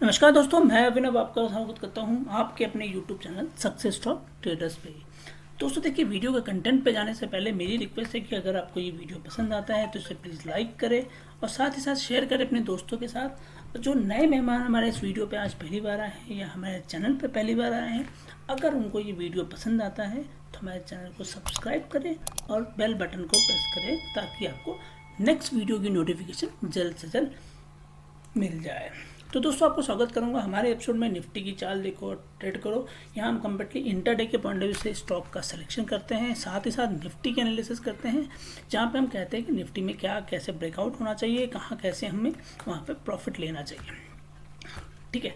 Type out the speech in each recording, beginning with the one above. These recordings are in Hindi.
नमस्कार दोस्तों, मैं अभिनव आपका स्वागत करता हूं आपके अपने YouTube channel success stock traders पे। दोस्तों देखिए, वीडियो के कंटेंट पे जाने से पहले मेरी रिक्वेस्ट है कि अगर आपको ये वीडियो पसंद आता है तो इसे प्लीज़ लाइक करें और साथ ही साथ शेयर करें अपने दोस्तों के साथ। और जो नए मेहमान हमारे इस वीडियो पे आज पहली बार आए हैं या हमारे चैनल पे पहली बार आए हैं, अगर उनको ये वीडियो पसंद आता है तो हमारे चैनल को सब्सक्राइब करें और बेल बटन को प्रेस करें ताकि आपको नेक्स्ट वीडियो की नोटिफिकेशन जल्द से जल्द मिल जाए। तो दोस्तों, आपको स्वागत करूंगा हमारे एपिसोड में। निफ्टी की चाल देखो और ट्रेड करो। यहाँ हम कम्प्लीटली इंटरडे के पॉइंट ऑफ व्यू से स्टॉक का सिलेक्शन करते हैं, साथ ही साथ निफ्टी के एनालिसिस करते हैं, जहाँ पे हम कहते हैं कि निफ्टी में क्या कैसे ब्रेकआउट होना चाहिए, कहाँ कैसे हमें वहाँ पे प्रॉफिट लेना चाहिए। ठीक है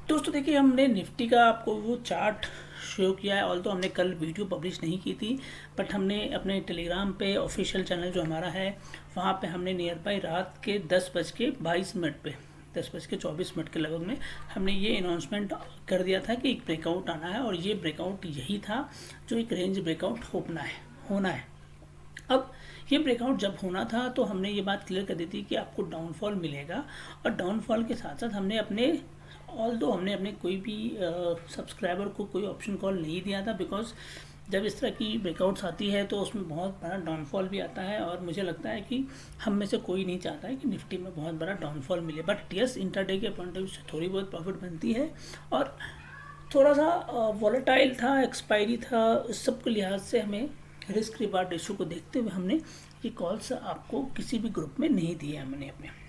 दोस्तों, देखिए हमने निफ्टी का आपको वो चार्ट शो किया है। ऑल तो हमने कल वीडियो पब्लिश नहीं की थी, बट हमने अपने टेलीग्राम पे ऑफिशियल चैनल जो हमारा है वहाँ पे हमने नियर बाई रात के 10:22 पे 10:24 के लगभग में हमने ये अनाउंसमेंट कर दिया था कि एक ब्रेकआउट आना है, और ये ब्रेकआउट यही था जो एक रेंज ब्रेकआउट होना है। अब ये ब्रेकआउट जब होना था तो हमने ये बात क्लियर कर दी थी कि आपको डाउनफॉल मिलेगा, और डाउनफॉल के साथ साथ हमने अपने कोई भी सब्सक्राइबर को कोई ऑप्शन कॉल नहीं दिया था, बिकॉज जब इस तरह की ब्रेकआउट्स आती है तो उसमें बहुत बड़ा डाउनफॉल भी आता है, और मुझे लगता है कि हम में से कोई नहीं चाहता है कि निफ्टी में बहुत बड़ा डाउनफॉल मिले। बट यस, इंटरडे के पॉइंट ऑफ व्यू से थोड़ी बहुत प्रॉफिट बनती है, और थोड़ा सा वॉलेटाइल था, एक्सपायरी था, इस सब के लिहाज से हमें रिस्क रिवार्ड रेशो को देखते हुए हमने ये कॉल्स आपको किसी भी ग्रुप में नहीं दिए हमने अपने।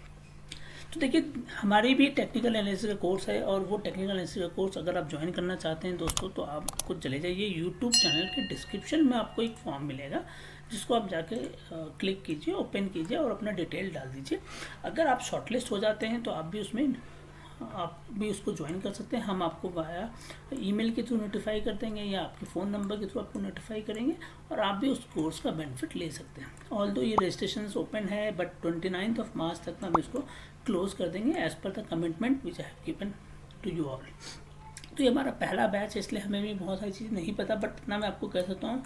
तो देखिए, हमारी भी टेक्निकल एनालिसिस का कोर्स है, और वो टेक्निकल एनालिसिस का कोर्स अगर आप ज्वाइन करना चाहते हैं दोस्तों तो आपको चले जाइए यूट्यूब चैनल के डिस्क्रिप्शन में आपको एक फॉर्म मिलेगा, जिसको आप जाके क्लिक कीजिए, ओपन कीजिए और अपना डिटेल डाल दीजिए। अगर आप शॉर्टलिस्ट हो जाते हैं तो आप भी उसको ज्वाइन कर सकते हैं। हम आपको वाया ईमेल के थ्रू नोटिफाई कर देंगे या आपके फ़ोन नंबर के थ्रू आपको नोटिफाई करेंगे, और आप भी उस कोर्स का बेनिफिट ले सकते हैं। ऑल दो ये रजिस्ट्रेशन ओपन है, बट 29 मार्च तक हम इसको क्लोज कर देंगे as per the commitment which I have given to you all. तो ये हमारा पहला बैच है, इसलिए हमें भी बहुत सारी चीज़ें नहीं पता, बट इतना मैं आपको कह सकता हूँ,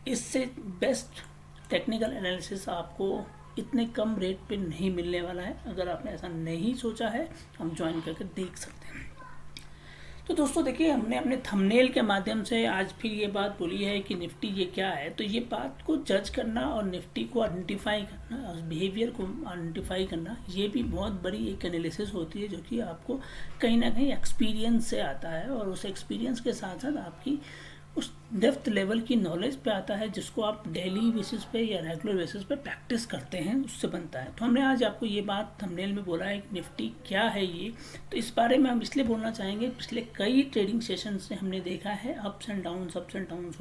इससे बेस्ट टेक्निकल एनालिसिस आपको इतने कम रेट पे नहीं मिलने वाला है। अगर आपने ऐसा नहीं सोचा है, हम ज्वाइन करके देख सकते हैं। तो दोस्तों देखिए, हमने अपने थंबनेल के माध्यम से आज फिर ये बात बोली है कि निफ्टी ये क्या है, तो ये बात को जज करना और निफ्टी को आइडेंटिफाई करना, बिहेवियर को आइडेंटिफाई करना, ये भी बहुत बड़ी एक एनालिसिस होती है, जो कि आपको कहीं ना कहीं एक्सपीरियंस से आता है, और उस एक्सपीरियंस के साथ साथ आपकी उस डेप्थ लेवल की नॉलेज पे आता है, जिसको आप डेली बेसिस पे या रेगुलर बेसिस पे प्रैक्टिस करते हैं, उससे बनता है। तो हमने आज आपको ये बात थंबनेल में बोला है कि निफ्टी क्या है ये, तो इस बारे में हम इसलिए बोलना चाहेंगे, पिछले कई ट्रेडिंग सेशन से हमने देखा है अप्स एंड डाउन्स हो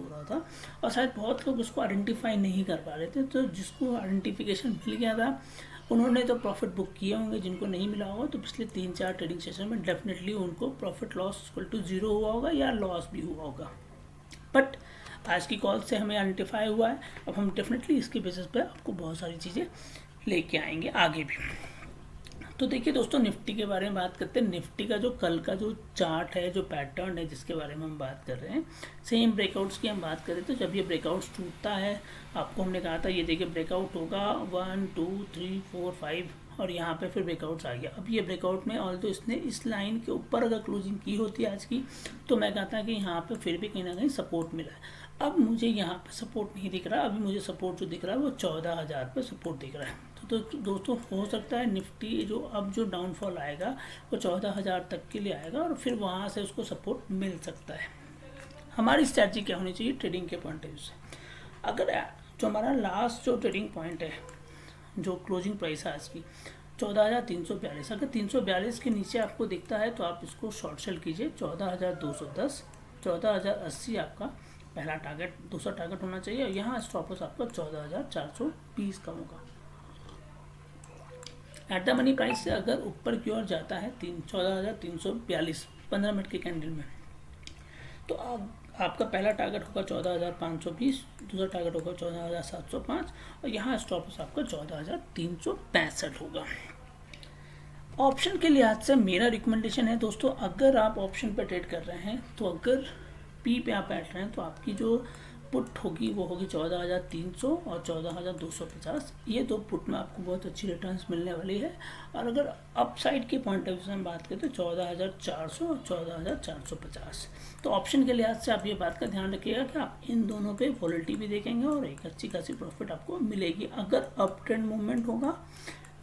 रहा था, और शायद बहुत लोग उसको आइडेंटिफाई नहीं कर पा रहे थे। तो जिसको आइडेंटिफिकेशन मिल गया था उन्होंने तो प्रॉफिट बुक किए होंगे, जिनको नहीं मिला होगा तो पिछले 3-4 ट्रेडिंग सेशन में डेफिनेटली उनको प्रॉफिट लॉस इक्वल टू 0 हुआ होगा या लॉस भी हुआ होगा। बट आज की कॉल से हमें आइडेंटिफाई हुआ है, अब हम डेफिनेटली इसके बेसिस पे आपको बहुत सारी चीज़ें लेके आएंगे आगे भी। तो देखिए दोस्तों, निफ्टी के बारे में बात करते हैं। निफ्टी का जो कल का जो चार्ट है, जो पैटर्न है जिसके बारे में हम बात कर रहे हैं, सेम ब्रेकआउट्स की हम बात करें तो जब ये ब्रेकआउट्स टूटता है, आपको हमने कहा था ये देखिए ब्रेकआउट होगा 1 2 3 4 5, और यहाँ पे फिर ब्रेकआउट्स आ गया। अब ये ब्रेकआउट में ऑल तो इसने इस लाइन के ऊपर अगर क्लोजिंग की होती है आज की, तो मैं कहता कि यहाँ पे फिर भी कहीं ना कहीं सपोर्ट मिला है। अब मुझे यहाँ पे सपोर्ट नहीं दिख रहा, अभी मुझे सपोर्ट जो दिख रहा है वो 14,000 पे सपोर्ट दिख रहा है। तो दोस्तों, हो सकता है निफ्टी जो डाउनफॉल आएगा वो 14,000 तक के लिए आएगा, और फिर वहाँ से उसको सपोर्ट मिल सकता है। हमारी स्ट्रैटेजी क्या होनी चाहिए ट्रेडिंग के पॉइंट ऑफ व्यू से? अगर जो हमारा लास्ट जो ट्रेडिंग पॉइंट है, जो क्लोजिंग प्राइस है आज की 14,342, अगर 342 के नीचे आपको दिखता है तो आप इसको शॉर्ट सेल कीजिए। 14,210, 14,080 आपका पहला टारगेट, दूसरा टारगेट होना चाहिए, और यहाँ स्टॉप लॉस आपका 14,420 का होगा। एट द मनी प्राइस से अगर ऊपर की ओर जाता है 14,342 15 मिनट के कैंडल में, तो आपका पहला टारगेट होगा 14,520, दूसरा टारगेट होगा 14,705, और यहाँ स्टॉप लॉस आपका 14,365 होगा। ऑप्शन के लिहाज से मेरा रिकमेंडेशन है दोस्तों, अगर आप ऑप्शन पर ट्रेड कर रहे हैं तो अगर पी पे आप बैठ रहे हैं तो आपकी जो पुट होगी वो होगी 14,300 और 14,250। ये दो पुट में आपको बहुत अच्छी रिटर्न्स मिलने वाली है। और अगर अपसाइड के पॉइंट ऑफ व्यू से हम बात करें तो 14,400 और 14,450। तो ऑप्शन के लिहाज से आप ये बात का ध्यान रखिएगा कि आप इन दोनों पे वॉलेटिलिटी भी देखेंगे और एक अच्छी खासी प्रॉफिट आपको मिलेगी अगर अप ट्रेंड मूवमेंट होगा।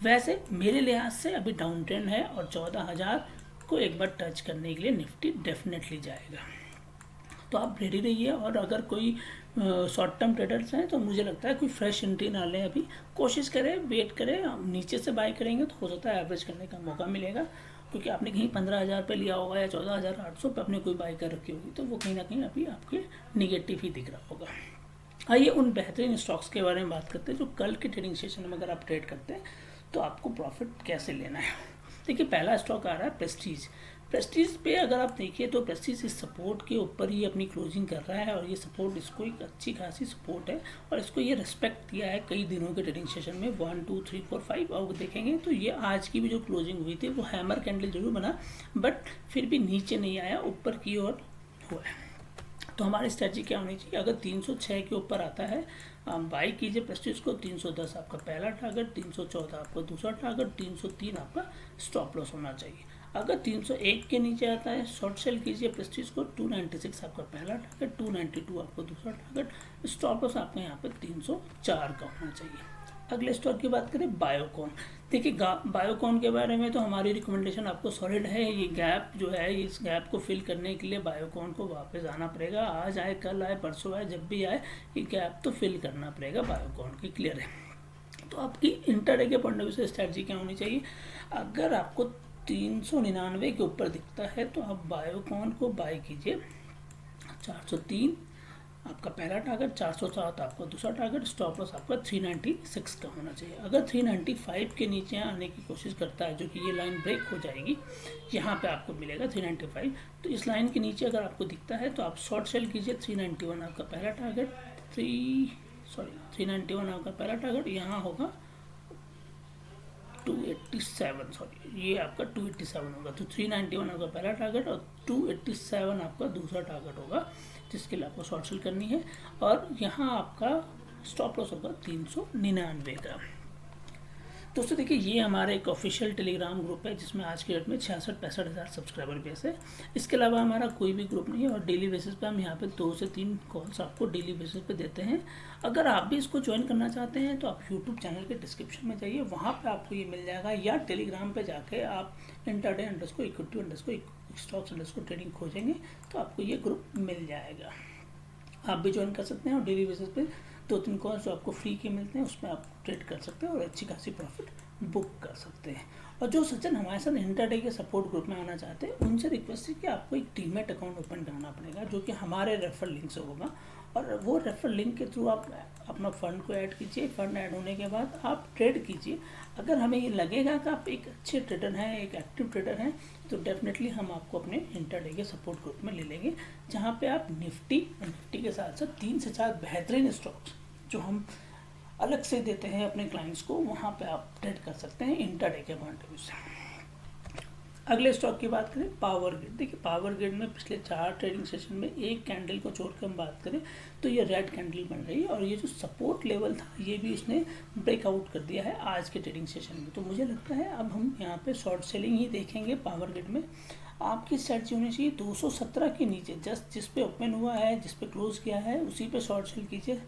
वैसे मेरे लिहाज से अभी डाउन ट्रेंड है और 14,000 को एक बार टच करने के लिए निफ्टी डेफिनेटली जाएगा। तो आप रेडी रहिए। और अगर कोई शॉर्ट टर्म ट्रेडर्स हैं तो मुझे लगता है कोई फ्रेश एंट्री ना लें, अभी कोशिश करें, वेट करें। नीचे से बाय करेंगे तो हो सकता है एवरेज करने का मौका मिलेगा, क्योंकि आपने कहीं 15,000 पे लिया होगा या 14,800 पे आपने कोई बाय कर रखी होगी, तो वो कहीं ना कहीं अभी आपके निगेटिव ही दिख रहा होगा। आइए उन बेहतरीन स्टॉक्स के बारे में बात करते हैं जो कल के ट्रेडिंग सेशन में अगर आप ट्रेड करते हैं तो आपको प्रॉफिट कैसे लेना है। देखिए, पहला स्टॉक आ रहा है प्रेस्टीज। प्रेस्टीज पे अगर आप देखिए तो प्रेस्टीज इस सपोर्ट के ऊपर ही अपनी क्लोजिंग कर रहा है और ये सपोर्ट इसको एक अच्छी खासी सपोर्ट है और इसको ये रिस्पेक्ट किया है कई दिनों के ट्रेडिंग सेशन में 1 2 3 4 5। और देखेंगे तो ये आज की भी जो क्लोजिंग हुई थी वो हैमर कैंडल जरूर बना, बट फिर भी नीचे नहीं आया, ऊपर की ओर हुआ है। तो हमारी स्ट्रेटजी क्या होनी चाहिए, अगर 306 के ऊपर आता है बाई कीजिए प्रेस्टीज को। 310 आपका पहला टारगेट, 314 आपका दूसरा टारगेट, 303 आपका स्टॉप लॉस होना चाहिए। अगर 301 के नीचे आता है शॉर्ट सेल कीजिए प्रेस्टीज को। 296 आपका पहला टारगेट, 292 आपका दूसरा टारगेट, स्टॉप लॉस आपका यहाँ पे 304 का होना चाहिए। अगले स्टॉक की बात करें बायोकॉन। देखिए, बायोकॉन के बारे में तो हमारी रिकमेंडेशन आपको सॉलिड है। ये गैप जो है, इस गैप को फिल करने के लिए बायोकॉन को वापस आना पड़ेगा। आज आए, कल आए, परसों आए, जब भी आए ये गैप तो फिल करना पड़ेगा बायोकॉन की, क्लियर है। तो आपकी इंटरडे के पॉइंट ऑफ व्यू से स्ट्रैटेजी क्या होनी चाहिए, अगर आपको 399 के ऊपर दिखता है तो आप बायोकॉन को बाय कीजिए। 403 आपका पहला टारगेट, 407 आपका दूसरा टारगेट, स्टॉप लॉस आपका 396 का होना चाहिए। अगर 395 के नीचे आने की कोशिश करता है, जो कि ये लाइन ब्रेक हो जाएगी, यहाँ पे आपको मिलेगा 395। तो इस लाइन के नीचे अगर आपको दिखता है तो आप शॉर्ट सेल कीजिए। 391 आपका पहला टारगेट, 391 आपका पहला टारगेट, यहाँ होगा 287, सॉरी ये आपका 287 होगा। तो 391 आपका पहला टारगेट और 287 आपका दूसरा टारगेट होगा, जिसके लिए आपको शॉर्ट सेल करनी है। और यहाँ आपका स्टॉप लॉस होगा 399 का। दोस्तों देखिए, ये हमारा एक ऑफिशियल टेलीग्राम ग्रुप है जिसमें आज के डेट में 66-65 हज़ार सब्सक्राइबर बेस है। इसके अलावा हमारा कोई भी ग्रुप नहीं है और डेली बेसिस पे हम यहाँ पे 2 से 3 कॉल्स आपको डेली बेसिस पे देते हैं। अगर आप भी इसको ज्वाइन करना चाहते हैं तो आप यूट्यूब चैनल के डिस्क्रिप्शन में जाइए, वहाँ पर आपको ये मिल जाएगा, या टेलीग्राम पर जाके आप इंटरडे_इक्विटी स्टॉक्स ट्रेडिंग खोजेंगे तो आपको ये ग्रुप मिल जाएगा। आप भी ज्वाइन कर सकते हैं और डेली बेसिस पे 2-3 कॉल्स जो आपको फ्री के मिलते हैं उसमें आप ट्रेड कर सकते हैं और अच्छी खासी प्रॉफिट बुक कर सकते हैं। और जो सज्जन हमारे साथ इंटरडे के सपोर्ट ग्रुप में आना चाहते हैं उनसे रिक्वेस्ट है कि आपको एक डीमैट अकाउंट ओपन करना पड़ेगा, जो कि हमारे रेफर लिंक से होगा। और वो रेफर लिंक के थ्रू आप अपना फंड को ऐड कीजिए। फंड ऐड होने के बाद आप ट्रेड कीजिए। अगर हमें ये लगेगा कि आप एक अच्छे ट्रेडर हैं, एक एक्टिव ट्रेडर हैं, तो डेफिनेटली हम आपको अपने इंटरडे के सपोर्ट ग्रुप में ले लेंगे, जहाँ पे आप निफ्टी के साथ साथ 3 से 4 बेहतरीन स्टॉक्स जो हम अलग से देते हैं अपने क्लाइंट्स को, वहाँ पे आप ट्रेड कर सकते हैं इंटरडे के पॉइंट ऑफ व्यू से। अगले स्टॉक की बात करें पावर ग्रिड। देखिए, पावर ग्रिड में पिछले 4 ट्रेडिंग सेशन में एक कैंडल को छोड़कर हम बात करें तो ये रेड कैंडल बन रही है और ये जो सपोर्ट लेवल था ये भी इसने ब्रेकआउट कर दिया है आज के ट्रेडिंग सेशन में। तो मुझे लगता है अब हम यहाँ पे शॉर्ट सेलिंग ही देखेंगे पावर ग्रिड में। आपकी स्ट्रेटजी होनी चाहिए 217 के नीचे, जस्ट जिस पे ओपन हुआ है, जिस पे क्लोज किया है, उसी पे शॉर्ट सेल कीजिए।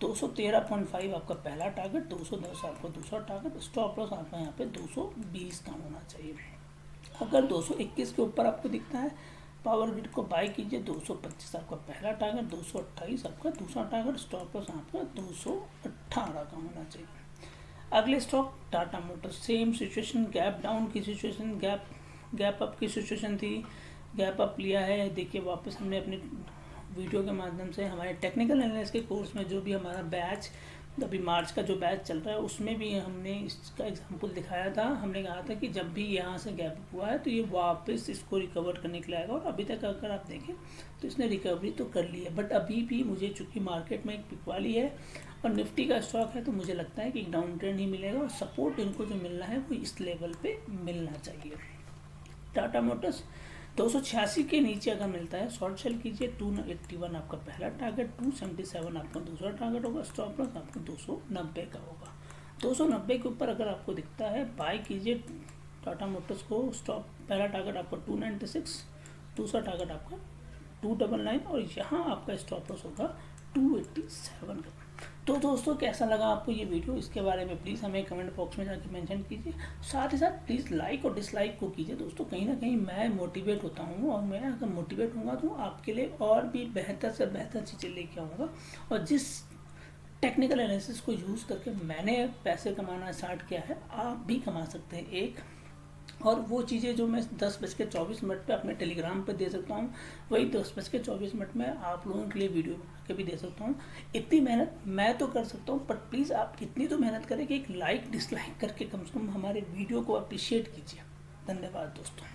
213.5 आपका पहला टारगेट, 210 आपका दूसरा टारगेट, स्टॉप लॉस आपका यहाँ पे 220 का होना चाहिए। अगर 221 के ऊपर आपको दिखता है पावर ग्रिड को बाय कीजिए। 225 आपका पहला टारगेट, 228 आपका दूसरा टारगेट, स्टॉप लॉस आपका 218 का होना चाहिए। अगले stock Tata Motors, same situation, gap down की सिचुएशन, गैप अप की सिचुएशन थी, गैप अप लिया है। देखिए, वापस हमने अपने वीडियो के माध्यम से हमारे टेक्निकल एनालिसिस के कोर्स में जो भी हमारा बैच अभी मार्च का जो बैच चल रहा है उसमें भी हमने इसका एग्जांपल दिखाया था। हमने कहा था कि जब भी यहाँ से गैप हुआ है तो ये वापस इसको रिकवर करने के लिए आएगा, और अभी तक अगर आप देखें तो इसने रिकवरी तो कर ली है। बट अभी भी मुझे, चूँकि मार्केट में एक पिक वाली है और निफ्टी का स्टॉक है, तो मुझे लगता है कि एक डाउन ट्रेंड ही मिलेगा और सपोर्ट इनको जो मिलना है वो इस लेवल पर मिलना चाहिए। टाटा मोटर्स 286 के नीचे अगर मिलता है शॉर्ट सेल कीजिए। 281 आपका पहला टारगेट, 277 आपका दूसरा टारगेट होगा, स्टॉप लॉस आपका 290 का होगा। 290 के ऊपर अगर आपको दिखता है बाय कीजिए टाटा मोटर्स को। स्टॉप पहला टारगेट आपका 296, दूसरा टारगेट आपका 299 और यहाँ आपका स्टॉप लॉस होगा 287 का। तो दोस्तों कैसा लगा आपको ये वीडियो, इसके बारे में प्लीज़ हमें कमेंट बॉक्स में जाकर मेंशन कीजिए। साथ ही साथ प्लीज़ लाइक और डिसलाइक को कीजिए दोस्तों, कहीं ना कहीं मैं मोटिवेट होता हूँ और मैं अगर मोटिवेट होऊंगा तो आपके लिए और भी बेहतर से बेहतर चीज़ें लेके आऊँगा। और जिस टेक्निकल एनालिसिस को यूज़ करके मैंने पैसे कमाना स्टार्ट किया है, आप भी कमा सकते हैं एक। और वो चीज़ें जो मैं 10:24 पे अपने टेलीग्राम पे दे सकता हूँ, वही 10:24 में आप लोगों के लिए वीडियो बना के भी दे सकता हूँ। इतनी मेहनत मैं तो कर सकता हूँ, पर प्लीज़ आप इतनी तो मेहनत करें कि एक लाइक डिसलाइक करके कम से कम हमारे वीडियो को अप्रिशिएट कीजिए। धन्यवाद दोस्तों।